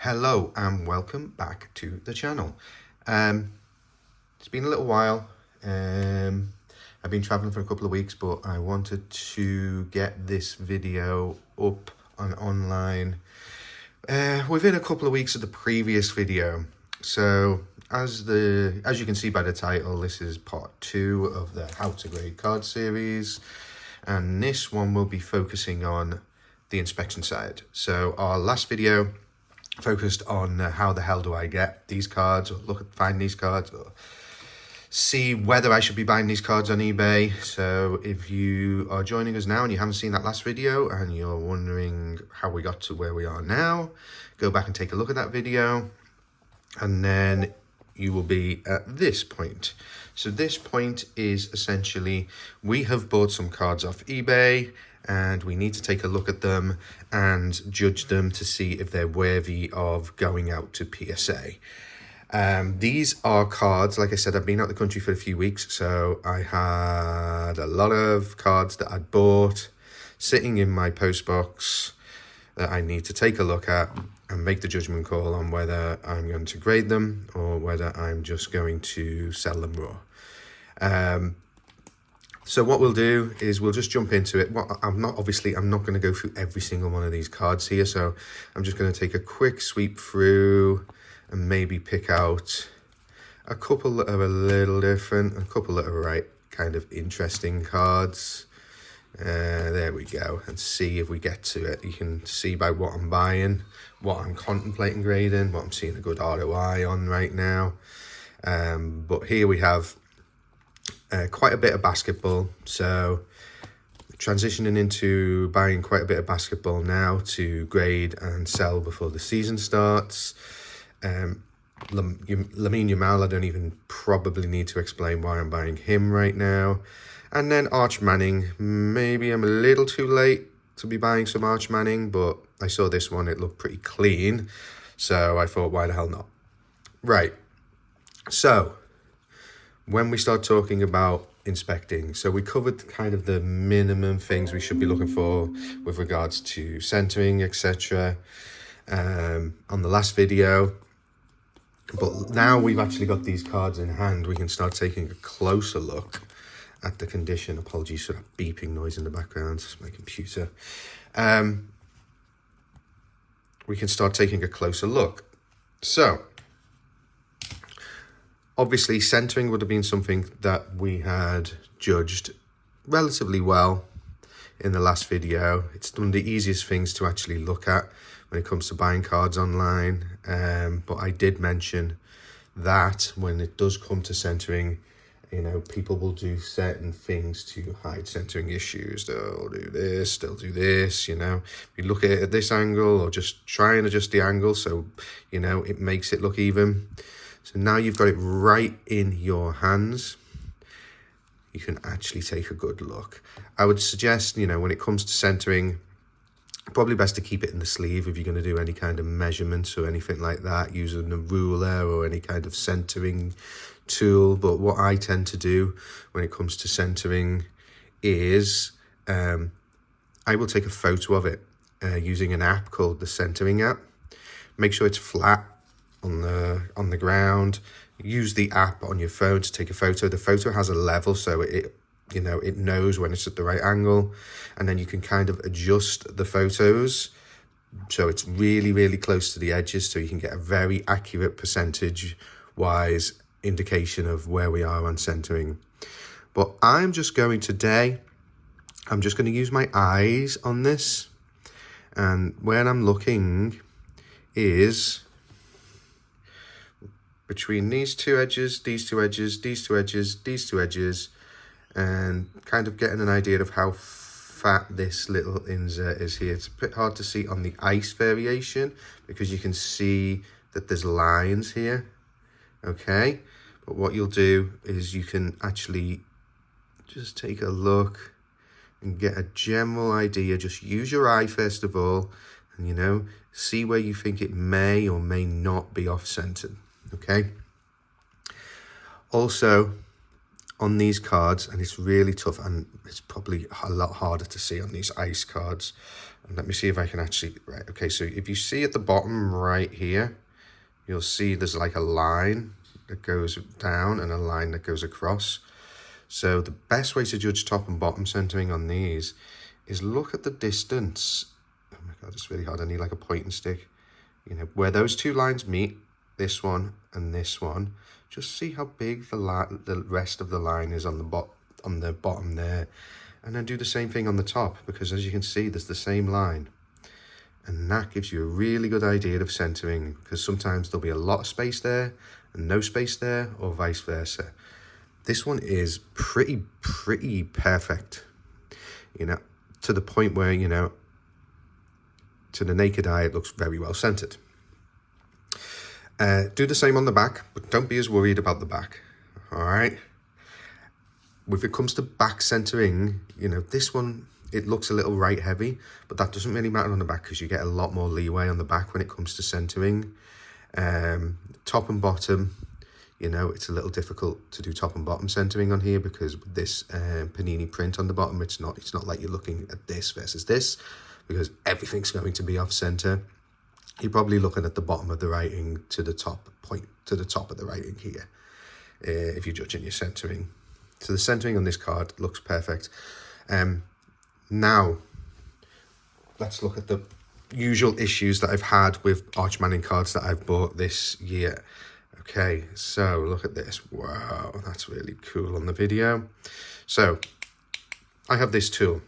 Hello and welcome back to the channel. It's been a little while. I've been traveling for a couple of weeks, but I wanted to get this video up on online within a couple of weeks of the previous video. So as you can see by the title, this is part 2 of the How to Grade Card series, and this one will be focusing on the inspection side. So our last video focused on how the hell do I get these cards, or find these cards, or see whether I should be buying these cards on eBay. So if you are joining us now and you haven't seen that last video and you're wondering how we got to where we are now, go back and take a look at that video, and then you will be at this point. So this point is essentially, we have bought some cards off eBay and we need to take a look at them and judge them to see if they're worthy of going out to PSA. These are cards, like I said, I've been out of the country for a few weeks, so I had a lot of cards that I'd bought sitting in my post box that I need to take a look at and make the judgment call on whether I'm going to grade them or whether I'm just going to sell them raw. So what we'll do is we'll just jump into it. I'm not going to go through every single one of these cards here, so I'm just going to take a quick sweep through and maybe pick out a couple that are a little different, a couple that are right kind of interesting cards. There we go, and see if we get to it. You can see by what I'm buying, what I'm contemplating grading, what I'm seeing a good ROI on right now. But here we have quite a bit of basketball, so transitioning into buying quite a bit of basketball now to grade and sell before the season starts. Lamine Yamal, I don't even probably need to explain why I'm buying him right now. And then Arch Manning, maybe I'm a little too late to be buying some Arch Manning, but I saw this one, it looked pretty clean, so I thought, why the hell not? Right, so when we start talking about inspecting, so we covered kind of the minimum things we should be looking for with regards to centering, etc. On the last video. But now we've actually got these cards in hand, we can start taking a closer look at the condition. Apologies for that beeping noise in the background, it's my computer. We can start taking a closer look. So obviously, centering would have been something that we had judged relatively well in the last video. It's one of the easiest things to actually look at when it comes to buying cards online. But I did mention that when it does come to centering, you know, people will do certain things to hide centering issues. They'll do this, they'll do this, you know. If you look at it at this angle, or just try and adjust the angle so, you know, it makes it look even. So now you've got it right in your hands, you can actually take a good look. I would suggest, you know, when it comes to centering, probably best to keep it in the sleeve if you're going to do any kind of measurements or anything like that, using a ruler or any kind of centering tool. But what I tend to do when it comes to centering is I will take a photo of it using an app called the Centering app. Make sure it's flat on the ground. Use the app on your phone to take a photo. The photo has a level, so it knows when it's at the right angle, and then you can kind of adjust the photos so it's really close to the edges, so you can get a very accurate percentage wise indication of where we are on centering. But I'm just going to use my eyes on this, and where I'm looking is between these two edges, these two edges, these two edges, these two edges, and kind of getting an idea of how fat this little insert is here. It's a bit hard to see on the ice variation because you can see that there's lines here, okay? But what you'll do is you can actually just take a look and get a general idea. Just use your eye first of all, and, you know, see where you think it may or may not be off-centered, okay? Also, on these cards, and it's really tough, and it's probably a lot harder to see on these ice cards, And let me see if I can actually, right, okay, so if you see at the bottom right here, you'll see there's like a line that goes down and a line that goes across. So the best way to judge top and bottom centering on these is look at the distance. Oh my God, it's really hard. I need like a pointing stick. You know, where those two lines meet, this one and this one, just see how big the rest of the line is on the bottom there. And then do the same thing on the top, because as you can see, there's the same line. And that gives you a really good idea of centering, because sometimes there'll be a lot of space there and no space there, or vice versa. This one is pretty perfect, you know, to the point where, you know, to the naked eye, it looks very well centered. Do the same on the back, but don't be as worried about the back, all right? When it comes to back centering, you know, this one, it looks a little right heavy, but that doesn't really matter on the back because you get a lot more leeway on the back when it comes to centering. Top and bottom, you know, it's a little difficult to do top and bottom centering on here because with this Panini print on the bottom, it's not like you're looking at this versus this, because everything's going to be off center. You're probably looking at the bottom of the writing to the top of the writing here, if you're judging your centering. So the centering on this card looks perfect. Now, let's look at the usual issues that I've had with Arch Manning cards that I've bought this year. Okay, so look at this. Wow, that's really cool on the video. So, I have this tool.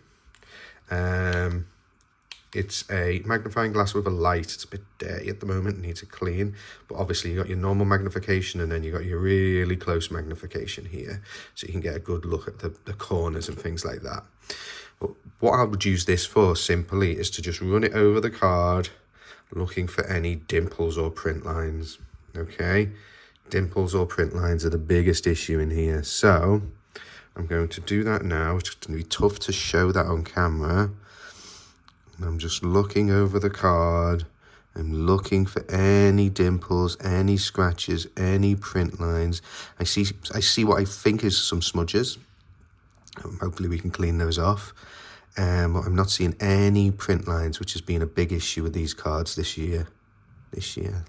It's a magnifying glass with a light. It's a bit dirty at the moment, needs to clean. But obviously you got your normal magnification and then you got your really close magnification here. So you can get a good look at the corners and things like that. But what I would use this for simply is to just run it over the card, looking for any dimples or print lines. Okay, dimples or print lines are the biggest issue in here. So I'm going to do that now. It's going to be tough to show that on camera. I'm just looking over the card. I'm looking for any dimples, any scratches, any print lines. I see what I think is some smudges. Hopefully we can clean those off. But I'm not seeing any print lines, which has been a big issue with these cards this year.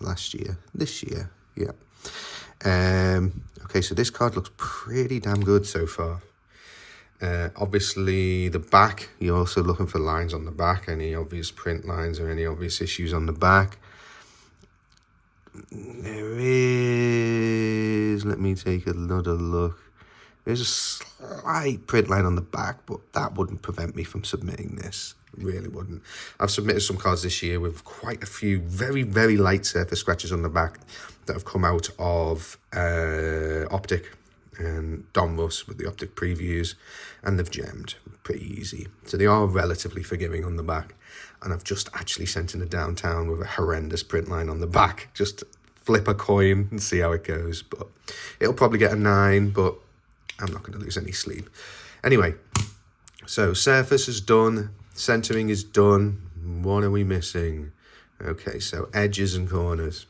Last year, this year, yeah. Okay, so this card looks pretty damn good so far. Obviously the back, you're also looking for lines on the back, any obvious print lines or any obvious issues on the back. There is, let me take another look. There's a slight print line on the back, but that wouldn't prevent me from submitting this. It really wouldn't. I've submitted some cards this year with quite a few very light surface scratches on the back that have come out of Optic and Donruss with the Optic previews, and they've gemmed pretty easy. So they are relatively forgiving on the back. And I've just actually sent in a downtown with a horrendous print line on the back. Just flip a coin and see how it goes. But it'll probably get a 9, but I'm not going to lose any sleep. Anyway, so surface is done. Centering is done. What are we missing? Okay, so edges and corners.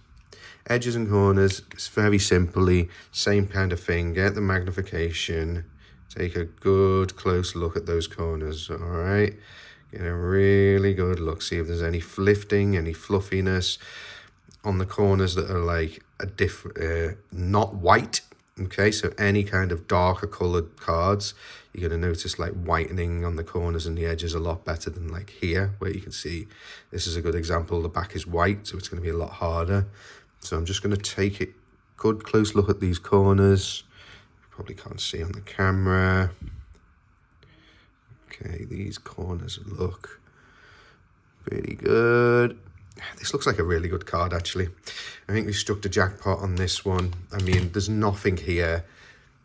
Edges and corners, it's very simply, same kind of thing. Get the magnification, take a good close look at those corners, all right? Get a really good look, see if there's any lifting, any fluffiness on the corners that are like a different, not white, okay? So any kind of darker colored cards, you're gonna notice like whitening on the corners and the edges a lot better than like here, where you can see, this is a good example, the back is white, so it's gonna be a lot harder. So I'm just going to take a good close look at these corners. You probably can't see on the camera. Okay, these corners look pretty good. This looks like a really good card, actually. I think we struck the jackpot on this one. I mean, there's nothing here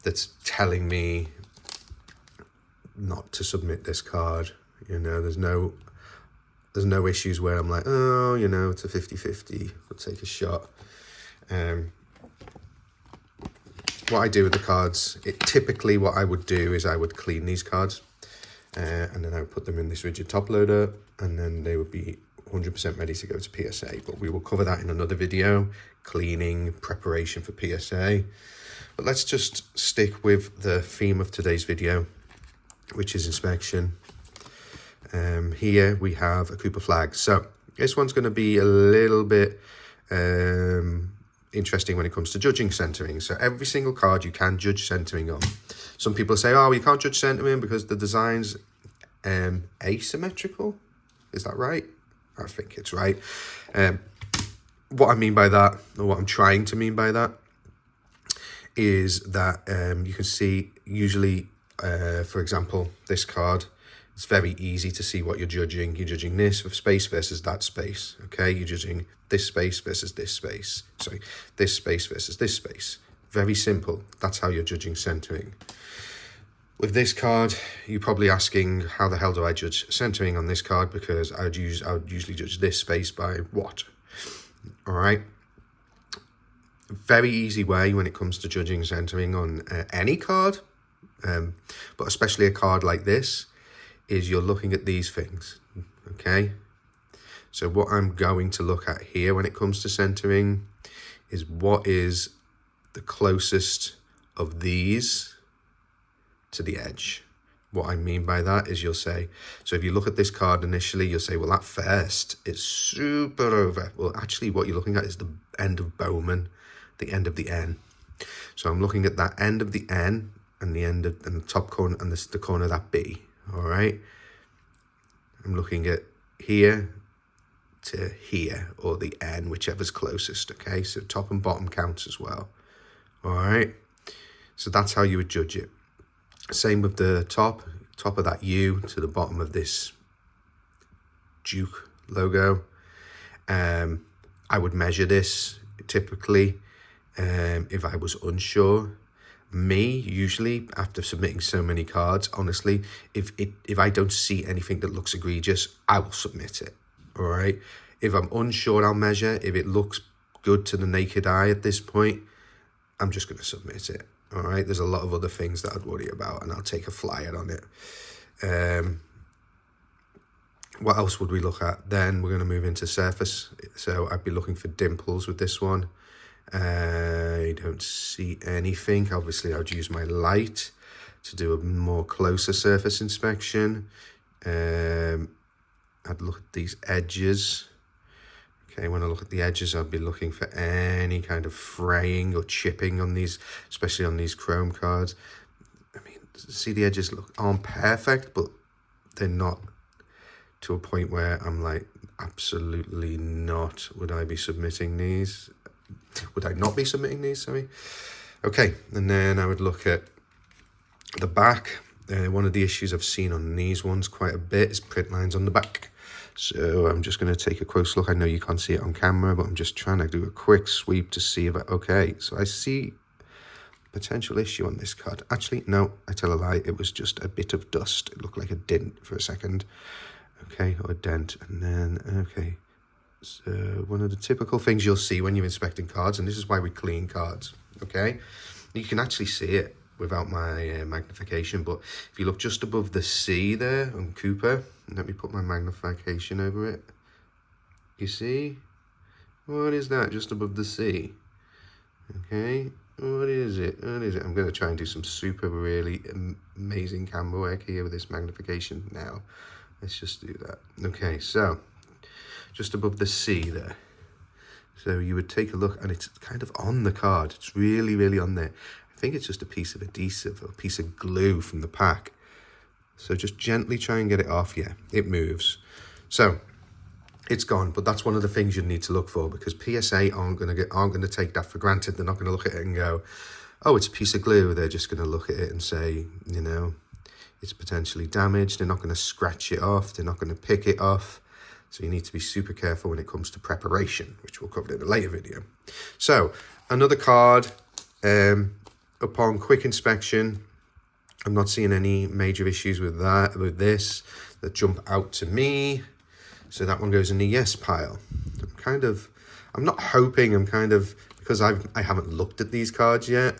that's telling me not to submit this card. You know, there's no issues where I'm like, oh, you know, it's a 50-50. We'll take a shot. What I do with the cards, typically what I would do is I would clean these cards and then I would put them in this rigid top loader and then they would be 100% ready to go to PSA. But we will cover that in another video, cleaning, preparation for PSA. But let's just stick with the theme of today's video, which is inspection. Here we have a Cooper flag. So this one's going to be a little bit interesting when it comes to judging centering. So every single card you can judge centering on. Some people say, oh, you can't judge centering because the design's asymmetrical. Is that right? I think it's right. What I mean by that, or what I'm trying to mean by that, is that you can see usually, for example, this card, it's very easy to see what you're judging. You're judging this space versus that space, okay? You're judging this space versus this space. Sorry, this space versus this space. Very simple. That's how you're judging centering. With this card, you're probably asking, how the hell do I judge centering on this card? Because I would usually judge this space by what? All right. Very easy way when it comes to judging centering on any card, but especially a card like this, is you're looking at these things, okay? So what I'm going to look at here when it comes to centering is what is the closest of these to the edge. What I mean by that is you'll say, so if you look at this card initially, you'll say, well, that first is super over. Well, actually what you're looking at is the end of Bowman, the end of the N. So I'm looking at that end of the N and the end of, and the top corner and the corner of that B, all right? I'm looking at here to here, or the N, whichever's closest, okay? So top and bottom counts as well, all right? So that's how you would judge it. Same with the top of that U to the bottom of this Duke logo. I would measure this typically if I was unsure. Usually after submitting so many cards, honestly, if I don't see anything that looks egregious, I will submit it, all right? If I'm unsure, I'll measure. If it looks good to the naked eye at this point, I'm just going to submit it, all right? There's a lot of other things that I'd worry about, and I'll take a flyer on it. What else would we look at? Then we're going to move into surface. So I'd be looking for dimples with this one. I don't see anything. Obviously, I would use my light to do a more closer surface inspection. I'd look at these edges. Okay, when I look at the edges, I'd be looking for any kind of fraying or chipping on these, especially on these chrome cards. I mean, see, the edges aren't perfect, but they're not to a point where I'm like, absolutely not. Would I be submitting these? Would I not be submitting these, sorry? Okay, and then I would look at the back. One of the issues I've seen on these ones quite a bit is print lines on the back. So I'm just going to take a close look. I know you can't see it on camera, but I'm just trying to do a quick sweep to see if okay, so I see potential issue on this card. Actually, no, I tell a lie. It was just a bit of dust. It looked like a dent for a second. Okay, or a dent, and then, okay. So one of the typical things you'll see when you're inspecting cards, and this is why we clean cards, okay? You can actually see it without my magnification, but if you look just above the C there on Cooper, let me put my magnification over it. You see? What is that just above the C? Okay, what is it? What is it? I'm going to try and do some super really amazing camera work here with this magnification now. Let's just do that. Okay, so just above the C there. So you would take a look, and it's kind of on the card. It's really, really on there. I think it's just a piece of adhesive or a piece of glue from the pack. So just gently try and get it off. Yeah, it moves. So it's gone, but that's one of the things you need to look for, because PSA aren't going to take that for granted. They're not going to look at it and go, oh, it's a piece of glue. They're just going to look at it and say, you know, it's potentially damaged. They're not going to scratch it off. They're not going to pick it off. So you need to be super careful when it comes to preparation, which we'll cover in a later video. So another card, upon quick inspection, I'm not seeing any major issues with this that jump out to me. So that one goes in the yes pile. I'm not hoping, because I haven't looked at these cards yet.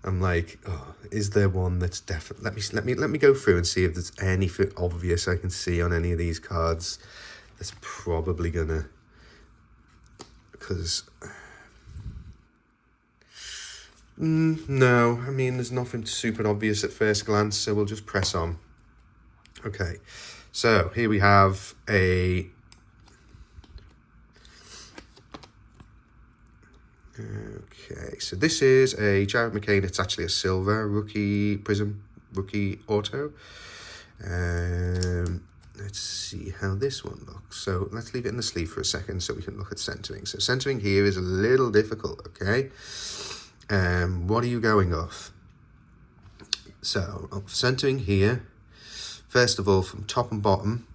I'm like, oh, is there one that's definitely, let me go through and see if there's anything obvious I can see on any of these cards that's probably gonna, because no, I mean, there's nothing super obvious at first glance, so we'll just press on. Okay, So here we have a okay, so this is a Jarrett McCain. It's actually a silver rookie Prism rookie auto. Let's see how this one looks. So let's leave it in the sleeve for a second so we can look at centering. So centering here is a little difficult, okay? What are you going off? So centering here, first of all, from top and bottom,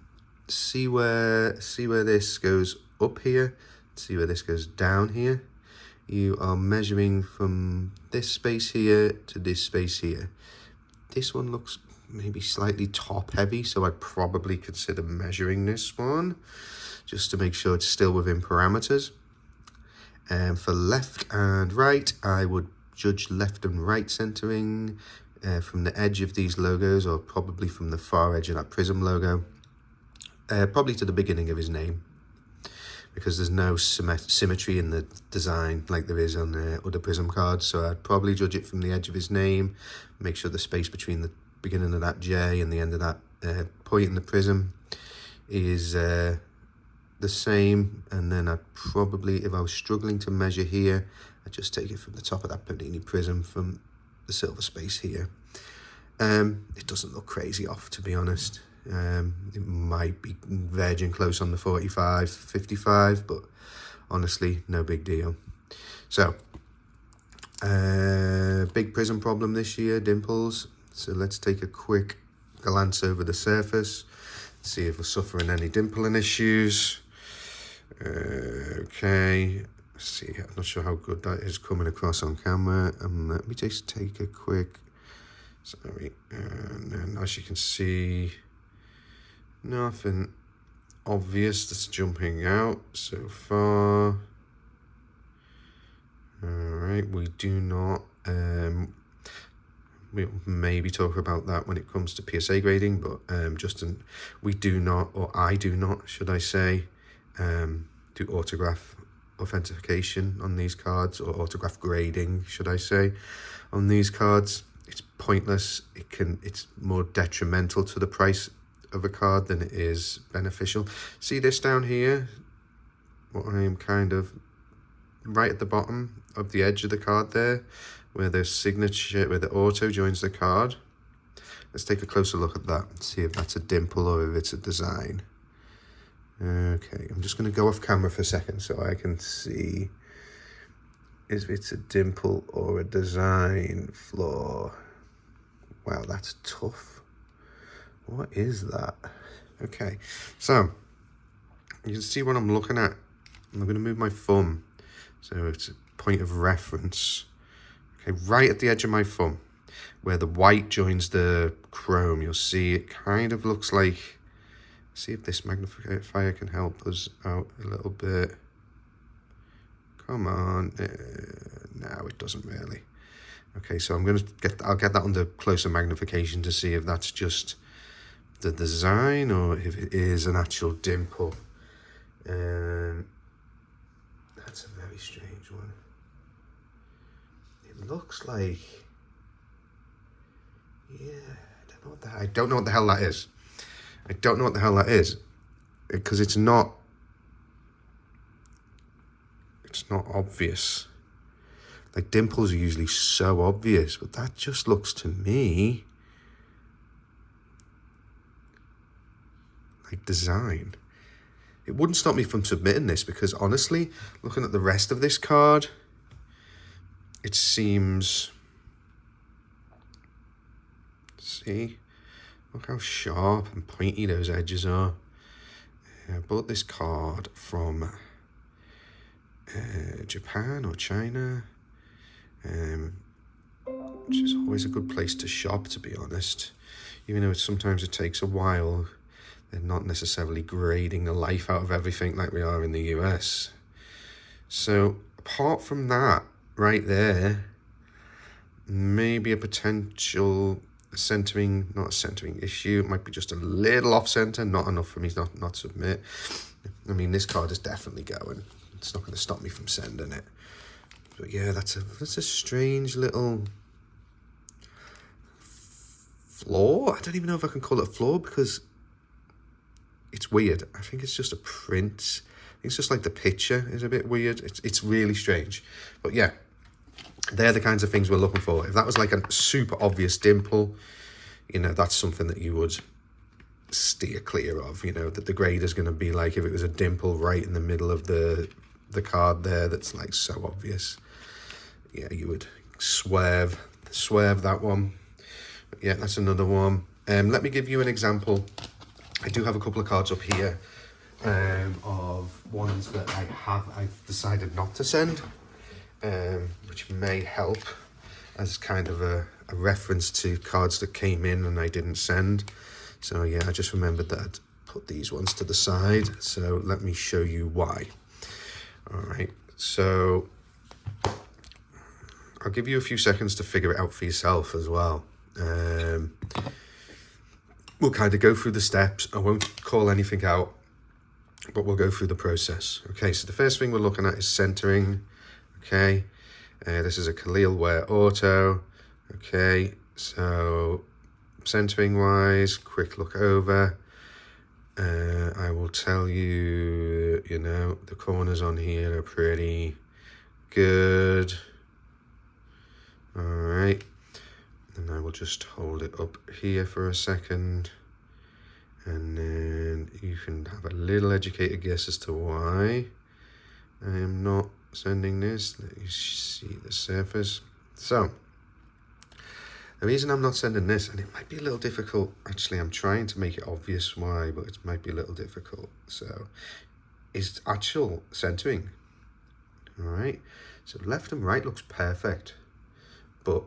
see where this goes up here, see where this goes down here. You are measuring from this space here to this space here. This one looks maybe slightly top heavy, so I'd probably consider measuring this one just to make sure it's still within parameters. And for left and right, I would judge left and right centering from the edge of these logos, or probably from the far edge of that Prism logo, probably to the beginning of his name, because there's no symmetry in the design like there is on the other Prism cards. So I'd probably judge it from the edge of his name, make sure the space between the beginning of that J and the end of that point in the Prism is the same. And then I'd probably, if I was struggling to measure here, I'd just take it from the top of that Panini Prism from the silver space here. It doesn't look crazy off, to be honest. It might be verging close on the 45, 55, but honestly, no big deal. So, big Prism problem this year, dimples. So let's take a quick glance over the surface, see if we're suffering any dimpling issues. Okay, let's see, I'm not sure how good that is coming across on camera. Let me just take a quick, sorry, and then as you can see, nothing obvious that's jumping out so far. All right, we do not, we'll maybe talk about that when it comes to PSA grading, but Justin, we do not, or I do not, should I say, do autograph authentication on these cards, or autograph grading, should I say, on these cards. It's pointless. It's more detrimental to the price of a card than it is beneficial. See this down here, what I am kind of right at the bottom of the edge of the card there, where the signature, where the auto joins the card. Let's take a closer look at that and see if that's a dimple or if it's a design. Okay, I'm just going to go off camera for a second so I can see if it's a dimple or a design flaw. Wow, that's tough. What is that? Okay, so you can see what I'm looking at. I'm going to move my thumb so it's a point of reference. Okay, right at the edge of my thumb, where the white joins the chrome, you'll see it kind of looks like, see if this magnifier can help us out a little bit. Come on. No, it doesn't really. Okay, so I'll get that under closer magnification to see if that's just the design or if it is an actual dimple. That's a very strange one. It looks like, yeah, I don't know what the hell that is. I don't know what the hell that is, because it's not obvious. Like, dimples are usually so obvious, but that just looks to me like design. It wouldn't stop me from submitting this, because honestly, looking at the rest of this card, it seems, see, look how sharp and pointy those edges are. I bought this card from Japan or China, which is always a good place to shop, to be honest. Even though sometimes it takes a while, they're not necessarily grading the life out of everything like we are in the US. So apart from that, right there, maybe a potential centering, not a centering issue. It might be just a little off center, not enough for me to not submit. I mean, this card is definitely going. It's not going to stop me from sending it. But yeah, that's a strange little flaw. I don't even know if I can call it a flaw, because it's weird. I think it's just a print. It's just like the picture is a bit weird. It's really strange. But yeah, they're the kinds of things we're looking for. If that was like a super obvious dimple, you know, that's something that you would steer clear of, you know, that the grade is going to be like if it was a dimple right in the middle of the card there that's like so obvious. Yeah, you would swerve that one. But yeah, that's another one. Let me give you an example. I do have a couple of cards up here of ones that I've decided not to send, which may help as kind of a reference to cards that came in and I didn't send. So yeah, I just remembered that I'd put these ones to the side. So let me show you why. All right, so I'll give you a few seconds to figure it out for yourself as well. We'll kind of go through the steps. I won't call anything out, but we'll go through the process. Okay, so the first thing we're looking at is centering. Okay, this is a Khalil Ware Auto. Okay, so centering wise, quick look over. I will tell you, you know, the corners on here are pretty good. All right, and I will just hold it up here for a second, and then you can have a little educated guess as to why I am not sending this. Let you see the surface. So the reason I'm not sending this, and it might be a little difficult, actually I'm trying to make it obvious why, but it might be a little difficult, so, is actual centering. All right, so left and right looks perfect, but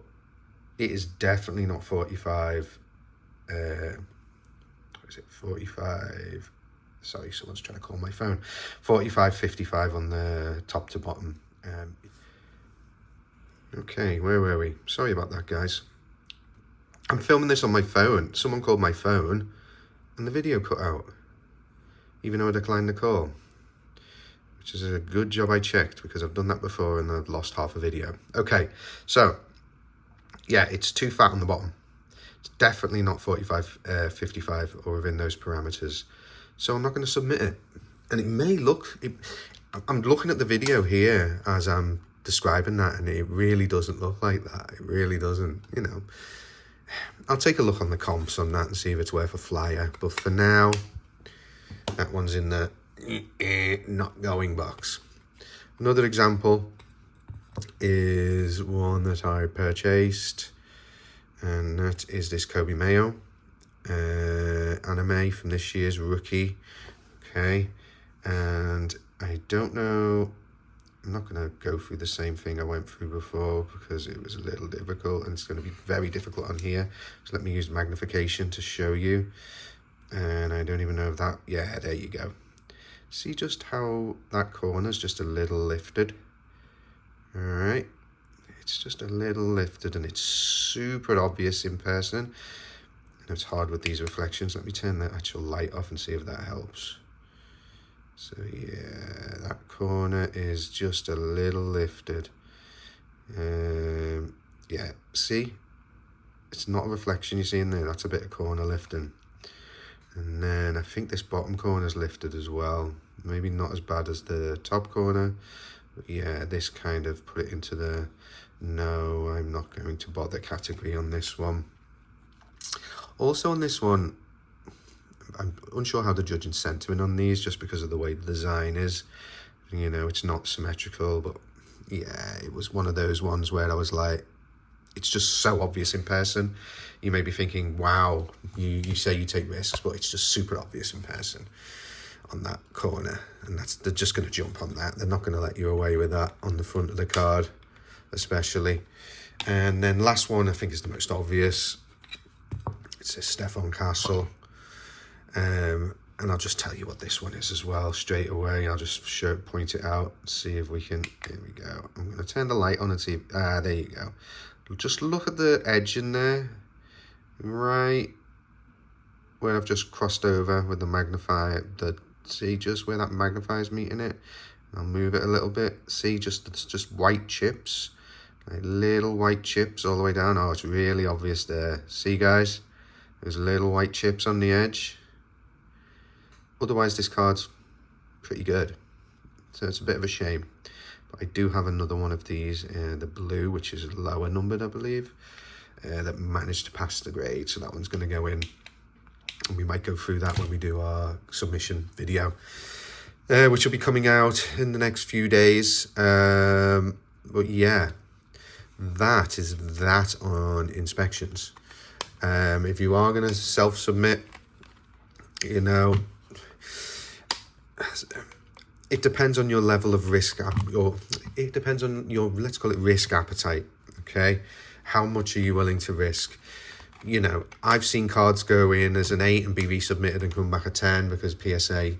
it is definitely not 45, what is it, 45, sorry, someone's trying to call my phone, 45, 55 on the top to bottom. Okay, where were we? Sorry about that, guys. I'm filming this on my phone. Someone called my phone and the video cut out, even though I declined the call, which is a good job I checked, because I've done that before and I've lost half a video. Okay, so yeah, it's too fat on the bottom. It's definitely not 45, 55 or within those parameters. So I'm not going to submit it. And it may look, I'm looking at the video here as I'm describing that, and it really doesn't look like that. It really doesn't, you know. I'll take a look on the comps on that and see if it's worth a flyer. But for now, that one's in the not going box. Another example is one that I purchased, and that is this Kobe Mayo anime from this year's Rookie. Okay, and I don't know, I'm not going to go through the same thing I went through before because it was a little difficult, and it's going to be very difficult on here. So let me use magnification to show you. And I don't even know if that, yeah, there you go. See just how that corner's just a little lifted. All right, it's just a little lifted, and it's super obvious in person. And it's hard with these reflections. Let me turn the actual light off and see if that helps. So yeah, that corner is just a little lifted. Yeah, see, it's not a reflection you see in there. That's a bit of corner lifting. And then I think this bottom corner is lifted as well. Maybe not as bad as the top corner, but yeah, this kind of put it into the no, I'm not going to bother category on this one. Also on this one, I'm unsure how the judging centering on these, just because of the way the design is. You know, it's not symmetrical, but yeah, it was one of those ones where I was like, it's just so obvious in person. You may be thinking, wow, you say you take risks, but it's just super obvious in person on that corner. And they're just going to jump on that. They're not going to let you away with that on the front of the card, especially. And then last one, I think, is the most obvious. It's a Stephon Castle. And I'll just tell you what this one is as well straight away. I'll just point it out, see if we can, here we go. I'm going to turn the light on and see, there you go. Just look at the edge in there, right where I've just crossed over with the magnifier. See just where that magnifier's meeting it? I'll move it a little bit. See, it's just white chips, like little white chips all the way down. Oh, it's really obvious there. See, guys, there's little white chips on the edge. otherwise this card's pretty good. So it's a bit of a shame. But I do have another one of these, the blue, which is lower numbered, I believe, that managed to pass the grade. So that one's going to go in. And we might go through that when we do our submission video, which will be coming out in the next few days. But yeah, that is that on inspections. If you are going to self-submit, you know, it depends on your level of risk, or it depends on your, let's call it risk appetite, okay? How much are you willing to risk? You know, I've seen cards go in as an 8 and be resubmitted and come back a 10 because PSA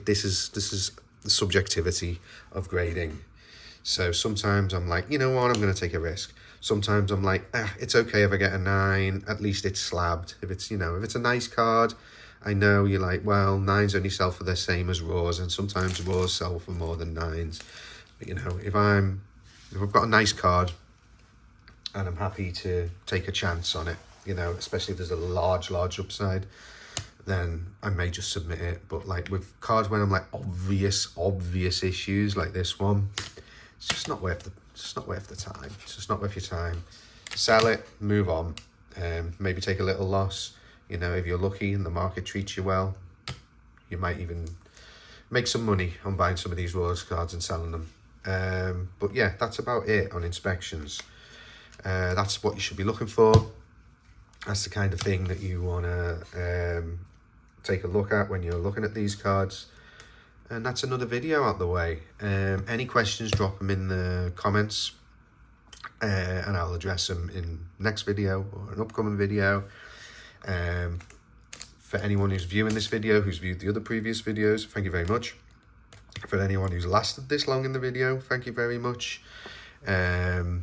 this is the subjectivity of grading. So sometimes I'm like, you know what, I'm going to take a risk. Sometimes I'm like, it's okay if I get a 9, at least it's slabbed. If it's, you know, if it's a nice card, I know you're like, well, 9s only sell for the same as raws, and sometimes raws sell for more than 9s. But, you know, if I've got a nice card and I'm happy to take a chance on it, you know, especially if there's a large upside, then I may just submit it. But like with cards when I'm like obvious issues like this one, it's just not worth the time. It's just not worth your time. Sell it, move on, maybe take a little loss. You know, if you're lucky and the market treats you well, you might even make some money on buying some of these Raws cards and selling them. But yeah, that's about it on inspections. That's what you should be looking for. That's the kind of thing that you want to take a look at when you're looking at these cards. And that's another video out the way. Any questions, drop them in the comments, and I'll address them in next video or an upcoming video. For anyone who's viewing this video, who's viewed the other previous videos, thank you very much. For anyone who's lasted this long in the video, thank you very much. For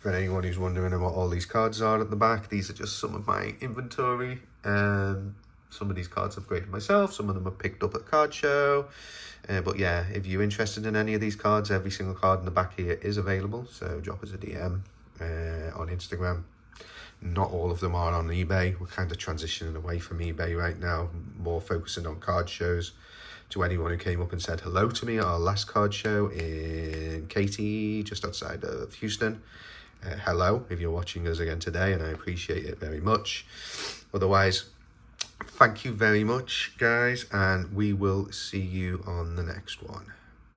anyone who's wondering what all these cards are at the back, these are just some of my inventory. Some of these cards I've graded myself, some of them I've picked up at Card Show. But yeah, if you're interested in any of these cards, every single card in the back here is available. So drop us a DM on Instagram. Not all of them are on eBay. We're kind of transitioning away from eBay right now, more focusing on card shows. To anyone who came up and said hello to me at our last card show in Katy, just outside of Houston. Hello, if you're watching us again today, and I appreciate it very much. Otherwise, thank you very much, guys, and we will see you on the next one.